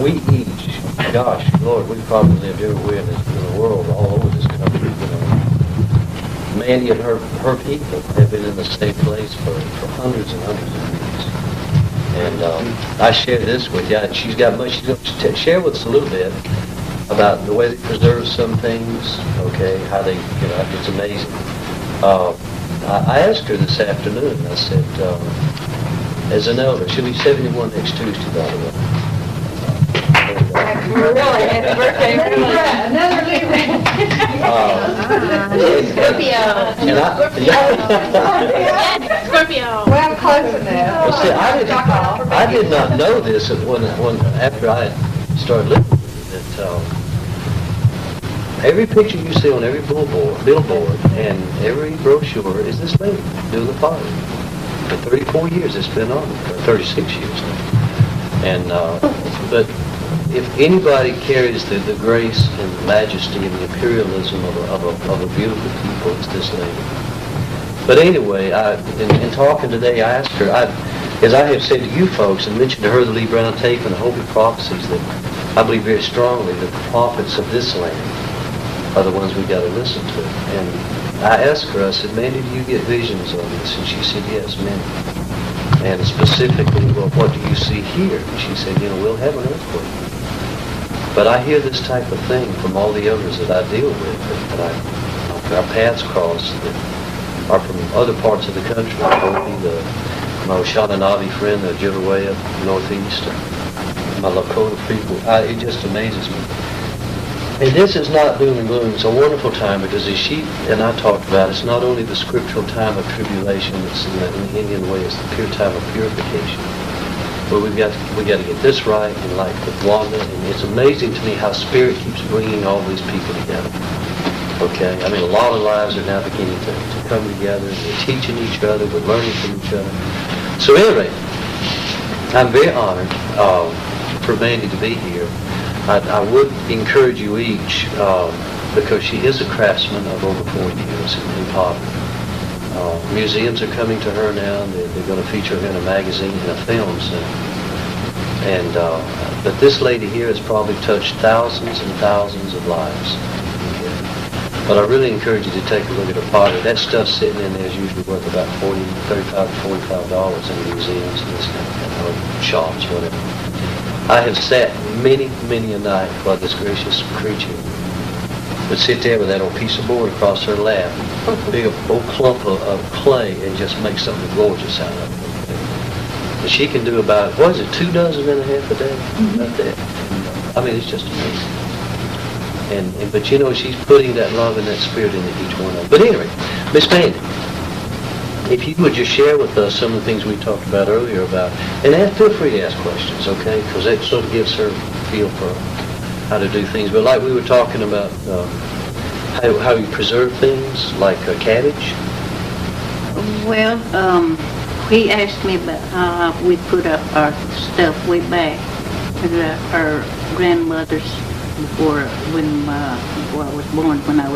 we each, gosh, Lord, we probably lived everywhere in the world, all over this country, you know. Mandy and her people have been in the same place for hundreds and hundreds of years. And I share this with you. She's got much. She's going to share with us a little bit about the way they preserve some things, okay, how they, you know, it's amazing. I asked her this afternoon, I said, as an elder, she'll be 71 next Tuesday, by the way. Really, happy birthday. Another Libra. Scorpio. Scorpio. Well, close enough. Well, see, I did not know this after I started living with it, that every picture you see on every billboard and every brochure is this lady doing the pottery. For 34 years it's been on, or 36 years now. And, but if anybody carries the grace and the majesty and the imperialism of a beautiful people, it's this lady. But anyway, in talking today, I asked her, as I have said to you folks, and mentioned to her the Lee Brown tape and the Holy Prophecies, that I believe very strongly that the prophets of this land are the ones we got to listen to. And I asked her, I said, Mandy, do you get visions on this? And she said, yes, many. And specifically, well, what do you see here? And she said, you know, we'll have an earthquake. But I hear this type of thing from all the others that I deal with, that our paths cross, that are from other parts of the country, my Oshanabe friend, the Ojibwe up northeast, my Lakota people. It just amazes me. And this is not doom and gloom. It's a wonderful time because as she and I talked about, it's not only the scriptural time of tribulation, it's in the Indian way, it's the pure time of purification. But we got to get this right, and like with Wanda, and it's amazing to me how Spirit keeps bringing all these people together. Okay, I mean, a lot of lives are now beginning to come together. We're teaching each other, we're learning from each other. So anyway, I'm very honored for Mandy to be here. I would encourage you each, because she is a craftsman of over 40 years in pottery. Museums are coming to her now, and they're going to feature her in a magazine and a film soon. And but this lady here has probably touched thousands and thousands of lives. Okay? But I really encourage you to take a look at her pottery. That stuff sitting in there is usually worth about $35 to $45 in museums and this kind of thing, or shops, whatever. I have sat many a night while this gracious creature would sit there with that old piece of board across her lap, a big old clump of clay, and just make something gorgeous out of it. And she can do about, what is it, 2 dozen and a half a day? About that. I mean, it's just amazing. But you know, she's putting that love and that spirit into each one of them. But anyway, Miss Mandy, if you would just share with us some of the things we talked about earlier about, and feel free to ask questions, okay? Because that sort of gives her a feel for how to do things. But like we were talking about how you preserve things, like cabbage. Well, he asked me about how we put up our stuff way back. Our grandmothers before I was born, before I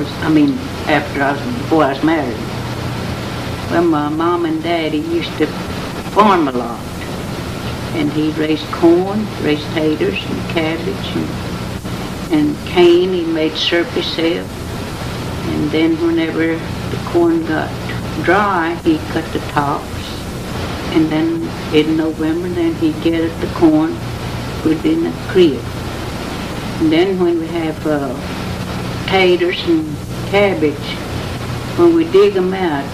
was married. Well, my mom and daddy used to farm a lot. And he raised corn, raised taters and cabbage and cane. He made syrup himself. And then whenever the corn got dry, he cut the tops. And then in November, then he gathered the corn, put it in a crib. And then when we have taters and cabbage, when we dig them out,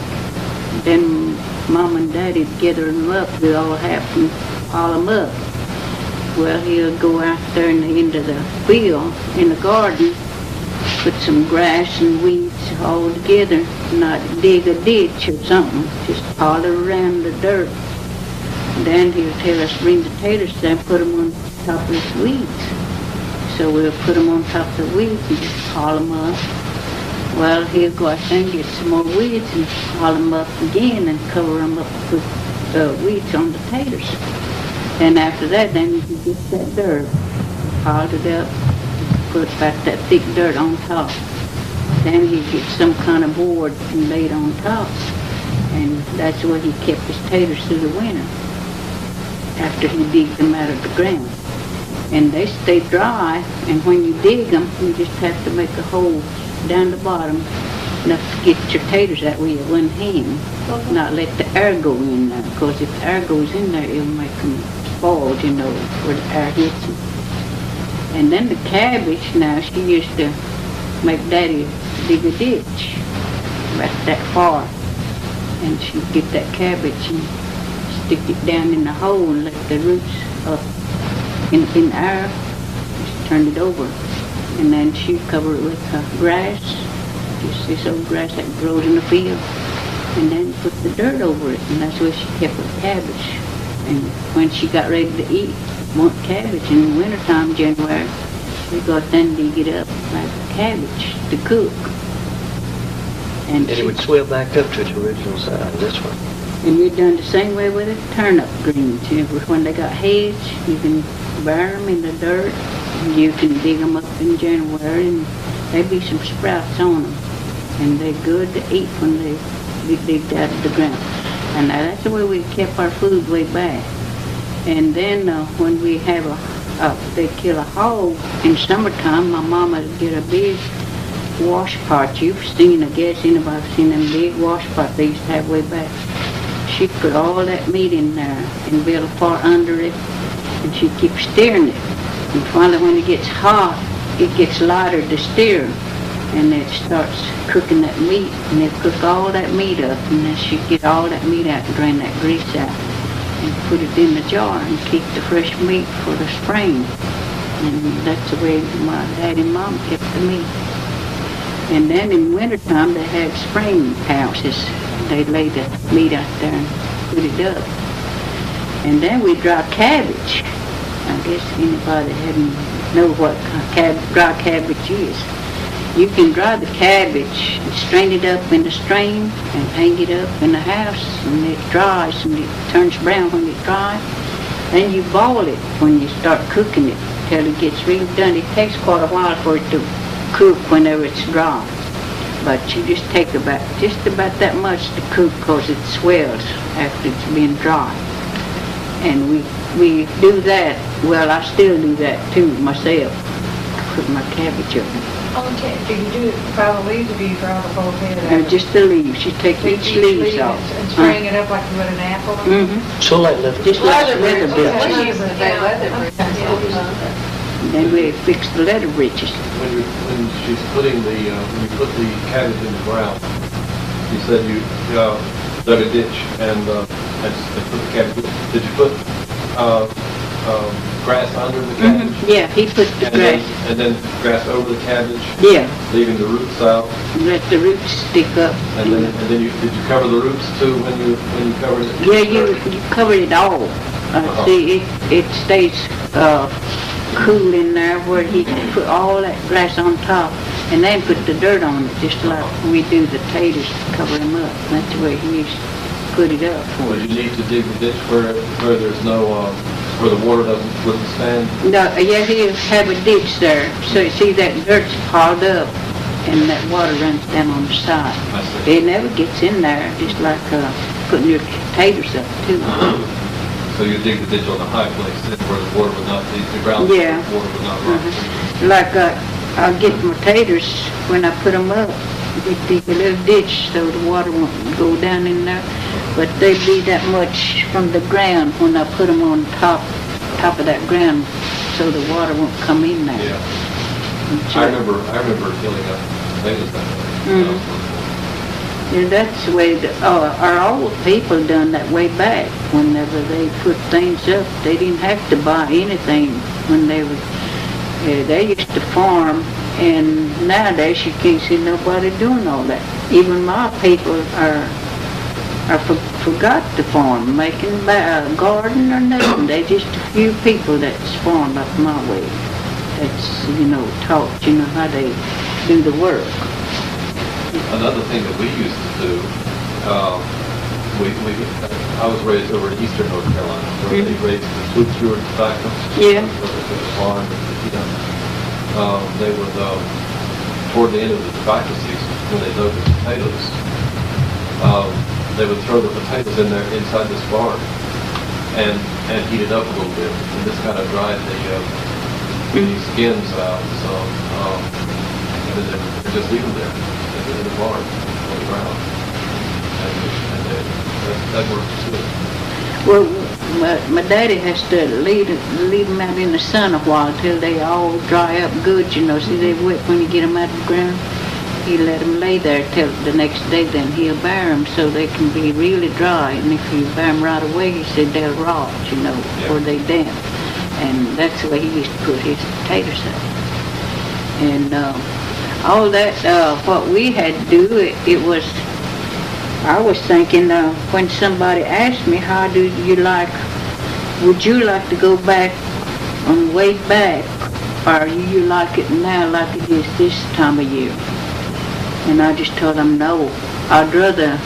then Mom and Daddy gather them up. We all have to haul them up. Well, he'll go out there into the field, in the garden, put some grass and weeds all together, not dig a ditch or something, just haul it around the dirt. And then he'll tell us, bring the taters down, put them on top of the weeds. So we'll put them on top of the weeds and just haul them up. Well, he'll go out there and get some more weeds and haul them up again and cover them up with weeds on the taters. And after that, then you can get that dirt, hauled it up, put back that thick dirt on top. Then he'd get some kind of board and lay it on top. And that's where he kept his taters through the winter, after he digged them out of the ground. and they stay dry, and when you dig them, you just have to make a hole down the bottom enough to get your taters that way with one hand, not let the air go in there, because if the air goes in there, it'll make them spoil, you know, where the air hits them. And then the cabbage, now, she used to make Daddy dig a ditch about that far, and she'd get that cabbage and stick it down in the hole and let the roots up in the air, just turn it over, and then she'd cover it with grass, just this old grass that grows in the field, and then put the dirt over it, and that's where she kept her cabbage. And when she got ready to eat, want cabbage in the wintertime, January, we go out there and dig it up like cabbage to cook. And it would swell back up to its original size, this one. And we done the same way with the turnip greens. You know, when they got heads, you can bury them in the dirt, and you can dig them up in January, and there be some sprouts on them. And they're good to eat when they be digged out of the ground. And now that's the way we kept our food way back. And then when we have they kill a hog in summertime, my mama would get a big wash pot. You've seen, I guess, anybody's seen them big wash pot they used to have way back. She'd put all that meat in there and build a fire under it, and she'd keep stirring it. And finally, when it gets hot, it gets lighter to stir, and it starts cooking that meat, and they'd cook all that meat up, and then she'd get all that meat out and drain that grease out, and put it in the jar and keep the fresh meat for the spring. And that's the way my daddy and mom kept the meat. And then in wintertime, they had spring houses. They'd lay the meat out there and put it up. And then we dry cabbage. I guess anybody hadn't know what dry cabbage is. You can dry the cabbage and strain it up in the stream and hang it up in the house, and it dries and it turns brown when it dries. Then you boil it when you start cooking it till it gets really done. It takes quite a while for it to cook whenever it's dry. But you just take just about that much to cook, because it swells after it's been dry. And we do that. Well, I still do that too myself. Put my cabbage up. Do you do it by the leaves, or do you dry the whole head? Just the leaves. You take each leaves off. And string it up like you would an apple? Mm-hmm. So like leather. Just like leather bridges. We use it like leather bridges. Then we fix the leather bridges. When she's putting when you put the cabbage in the ground, you said you dug a ditch and put the cabbage. Did you put grass under the cabbage? Mm-hmm. Yeah, he put the grass. And then grass over the cabbage? Yeah. Leaving the roots out? Let the roots stick up. And then did you cover the roots too when you covered it? Yeah, you covered it all. See, it stays cool in there where he put all that grass on top, and then put the dirt on it, just like we do the taters to cover them up. That's the way he used to put it up for Well, us. you need to dig the ditch where there's no where the water wouldn't stand. No, yeah, he'll have a ditch there. So you see that dirt's piled up, and that water runs down on the side. I see. It never gets in there, just like putting your taters up too. So you dig the ditch on the high place, then where the water would not, the ground Yeah. water would not run. Like I'll get my taters when I put them up. We dig a little ditch so the water won't go down in there. But they be that much from the ground when I put them on top of that ground, so the water won't come in there. Yeah. I remember filling up potatoes that way. Mhm. Yeah, that's the way our old people done that way back. Whenever they put things up, they didn't have to buy anything when they were. They used to farm, and nowadays you can't see nobody doing all that. Even my people forgot to farm, making a garden or nothing. They just a few people that's farm up my way. That's taught how they do the work. Another thing that we used to do, I was raised over in eastern North Carolina, where they raised the flute cured tobacco. Yeah. Farm, they would, toward the end of the tobacco season, when they dug the potatoes, they would throw the potatoes in there inside this barn and heat it up a little bit. And this kind of dried the skins out, so, and then they just leave them there in the barn, on the ground. And that works too. Well, my daddy has to leave them out in the sun a while till they all dry up good, you know. See, they're wet when you get them out of the ground. He let them lay there till the next day, then he'll bury them so they can be really dry. And if you bury them right away, he said they'll rot, you know, or they damp. And that's the way he used to put his potatoes out. And all that, what we had to do, it was, I was thinking, when somebody asked me, how do you like, would you like to go back on way back, or you like it now like it is this time of year? And I just told them no. I'd rather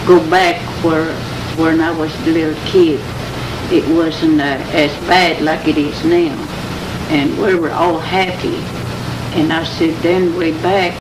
go back where when I was a little kid. It wasn't as bad like it is now. And we were all happy. And I said, then way back,